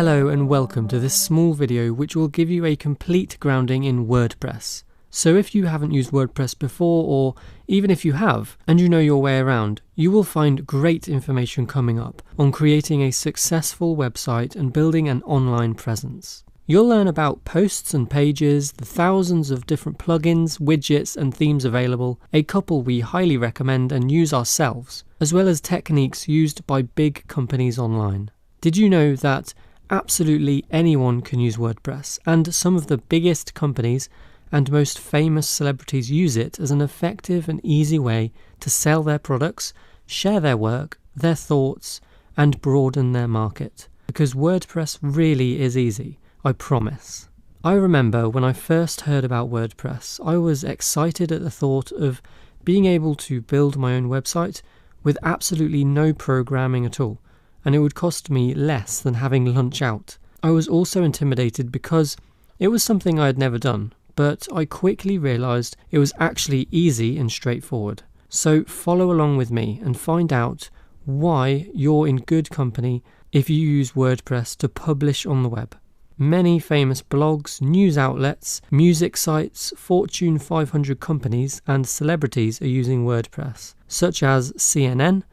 Hello and welcome to this small video which will give you a complete grounding in WordPress. So if you haven't used WordPress before, or even if you have and you know your way around, you will find great information coming up on creating a successful website and building an online presence. You'll learn about posts and pages, the thousands of different plugins, widgets and themes available, a couple we highly recommend and use ourselves, as well as techniques used by big companies online. Did you know that absolutely anyone can use WordPress, and some of the biggest companies and most famous celebrities use it as an effective and easy way to sell their products, share their work, their thoughts, and broaden their market? Because WordPress really is easy, I promise. I remember when I first heard about WordPress, I was excited at the thought of being able to build my own website with absolutely no programming at all, and it would cost me less than having lunch out. I was also intimidated because it was something I had never done, but I quickly realized it was actually easy and straightforward. So follow along with me and find out why you're in good company if you use WordPress to publish on the web. Many famous blogs, news outlets, music sites, Fortune 500 companies and celebrities are using WordPress, such as CNN,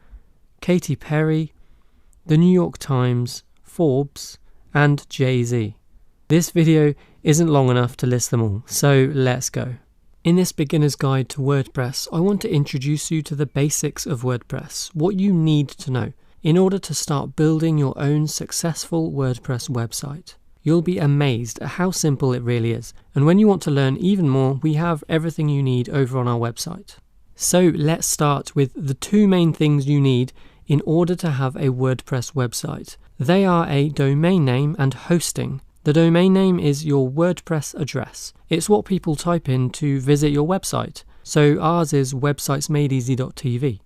Katy Perry, The New York Times, Forbes, and Jay-Z. This video isn't long enough to list them all, so let's go. In this beginner's guide to WordPress, I want to introduce you to the basics of WordPress, what you need to know in order to start building your own successful WordPress website. You'll be amazed at how simple it really is, and when you want to learn even more, we have everything you need over on our website. So let's start with the two main things you need in order to have a WordPress website. They are a domain name and hosting. The domain name is your WordPress address. It's what people type in to visit your website. So ours is websitesmadeeasy.tv.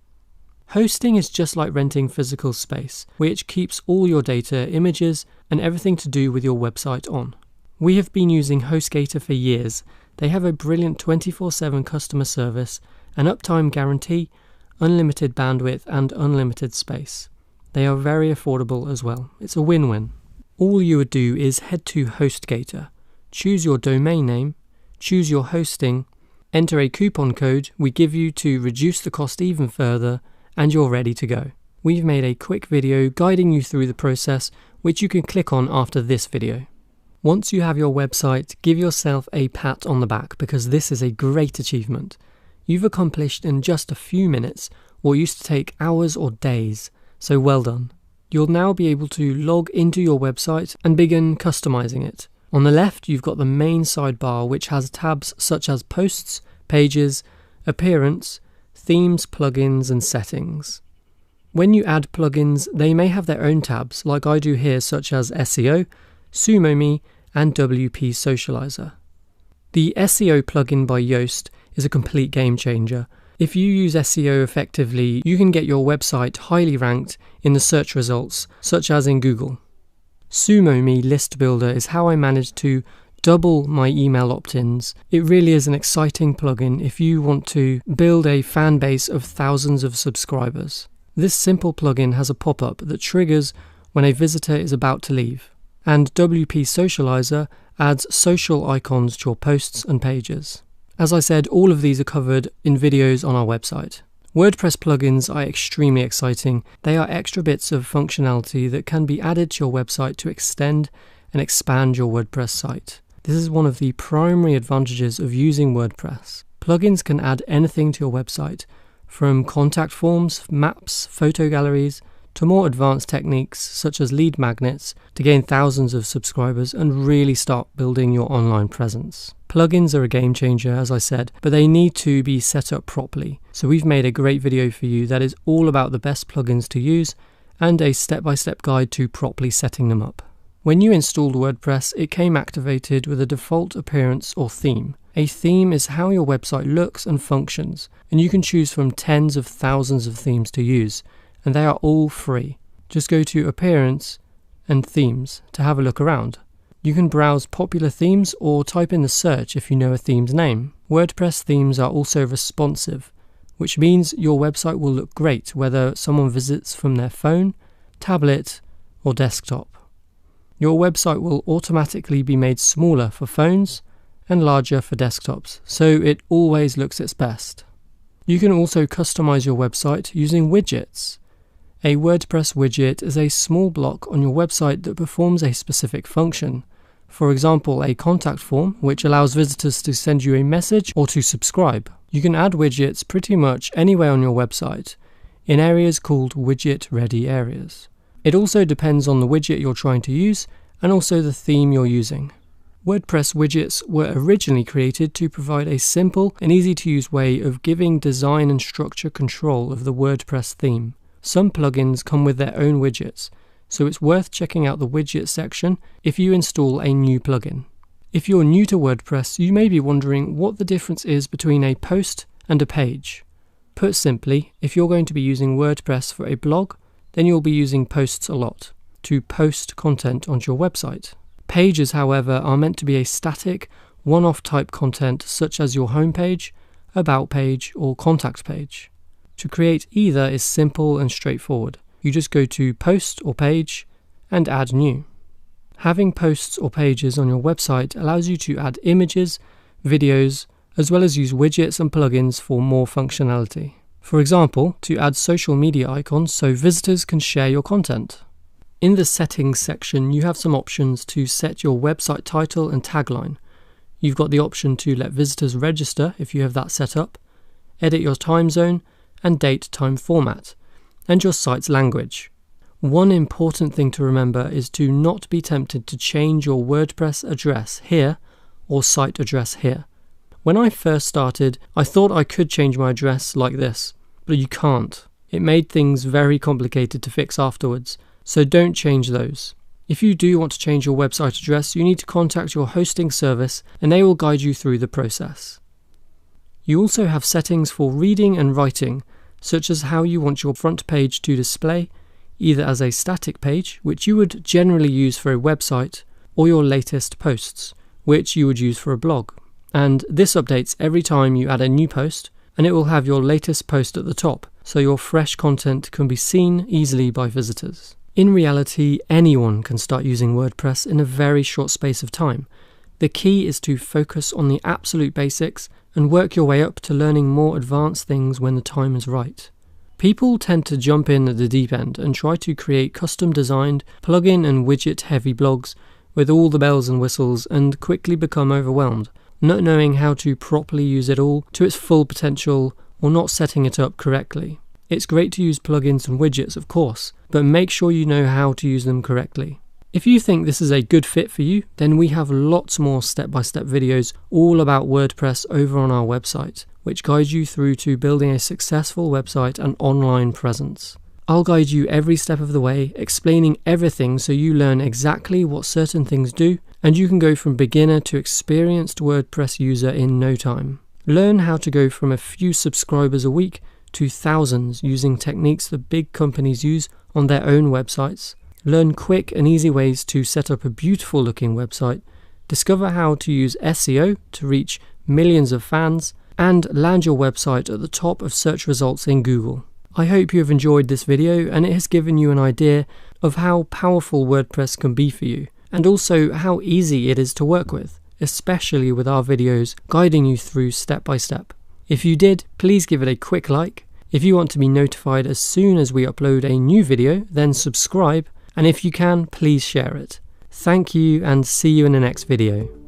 Hosting is just like renting physical space, which keeps all your data, images, and everything to do with your website on. We have been using HostGator for years. They have a brilliant 24/7 customer service, an uptime guarantee, unlimited bandwidth and unlimited space. They are very affordable as well. It's a win-win. All you would do is head to HostGator, choose your domain name, choose your hosting, enter a coupon code we give you to reduce the cost even further, and you're ready to go. We've made a quick video guiding you through the process, which you can click on after this video. Once you have your website, give yourself a pat on the back because this is a great achievement. You've accomplished in just a few minutes what used to take hours or days, so well done. You'll now be able to log into your website and begin customizing it. On the left, you've got the main sidebar, which has tabs such as posts, pages, appearance, themes, plugins, and settings. When you add plugins, they may have their own tabs, like I do here, such as SEO, SumoMe, and WP Socializer. The SEO plugin by Yoast is a complete game changer. If you use SEO effectively, you can get your website highly ranked in the search results, such as in Google. SumoMe List Builder is how I managed to double my email opt-ins. It really is an exciting plugin if you want to build a fan base of thousands of subscribers. This simple plugin has a pop-up that triggers when a visitor is about to leave, and WP Socializer adds social icons to your posts and pages. As I said, all of these are covered in videos on our website. WordPress plugins are extremely exciting. They are extra bits of functionality that can be added to your website to extend and expand your WordPress site. This is one of the primary advantages of using WordPress. Plugins can add anything to your website, from contact forms, maps, photo galleries, to more advanced techniques such as lead magnets to gain thousands of subscribers and really start building your online presence. Plugins are a game changer, as I said, but they need to be set up properly. So we've made a great video for you that is all about the best plugins to use and a step-by-step guide to properly setting them up. When you installed WordPress, it came activated with a default appearance or theme. A theme is how your website looks and functions, and you can choose from tens of thousands of themes to use, and they are all free. Just go to Appearance and Themes to have a look around. You can browse popular themes or type in the search if you know a theme's name. WordPress themes are also responsive, which means your website will look great whether someone visits from their phone, tablet, or desktop. Your website will automatically be made smaller for phones and larger for desktops, so it always looks its best. You can also customize your website using widgets. A WordPress widget is a small block on your website that performs a specific function. For example, a contact form, which allows visitors to send you a message or to subscribe. You can add widgets pretty much anywhere on your website, in areas called widget-ready areas. It also depends on the widget you're trying to use and also the theme you're using. WordPress widgets were originally created to provide a simple and easy-to-use way of giving design and structure control of the WordPress theme. Some plugins come with their own widgets, so it's worth checking out the widget section if you install a new plugin. If you're new to WordPress, you may be wondering what the difference is between a post and a page. Put simply, if you're going to be using WordPress for a blog, then you'll be using posts a lot, to post content onto your website. Pages, however, are meant to be a static, one-off type content such as your homepage, about page, or contact page. To create either is simple and straightforward. You just go to Post or Page and add New. Having posts or pages on your website allows you to add images, videos, as well as use widgets and plugins for more functionality. For example, to add social media icons so visitors can share your content. In the Settings section, you have some options to set your website title and tagline. You've got the option to let visitors register if you have that set up, edit your time zone, and date time format, and your site's language. One important thing to remember is to not be tempted to change your WordPress address here or site address here. When I first started, I thought I could change my address like this, but you can't. It made things very complicated to fix afterwards, so don't change those. If you do want to change your website address, you need to contact your hosting service and they will guide you through the process. You also have settings for reading and writing, such as how you want your front page to display, either as a static page, which you would generally use for a website, or your latest posts, which you would use for a blog. And this updates every time you add a new post, and it will have your latest post at the top, so your fresh content can be seen easily by visitors. In reality, anyone can start using WordPress in a very short space of time. The key is to focus on the absolute basics and work your way up to learning more advanced things when the time is right. People tend to jump in at the deep end and try to create custom-designed, plugin and widget-heavy blogs with all the bells and whistles and quickly become overwhelmed, not knowing how to properly use it all to its full potential or not setting it up correctly. It's great to use plugins and widgets, of course, but make sure you know how to use them correctly. If you think this is a good fit for you, then we have lots more step-by-step videos all about WordPress over on our website, which guides you through to building a successful website and online presence. I'll guide you every step of the way, explaining everything so you learn exactly what certain things do, and you can go from beginner to experienced WordPress user in no time. Learn how to go from a few subscribers a week to thousands using techniques that big companies use on their own websites. Learn quick and easy ways to set up a beautiful looking website, discover how to use SEO to reach millions of fans, and land your website at the top of search results in Google. I hope you have enjoyed this video and it has given you an idea of how powerful WordPress can be for you, and also how easy it is to work with, especially with our videos guiding you through step by step. If you did, please give it a quick like. If you want to be notified as soon as we upload a new video, then subscribe. And if you can, please share it. Thank you and see you in the next video.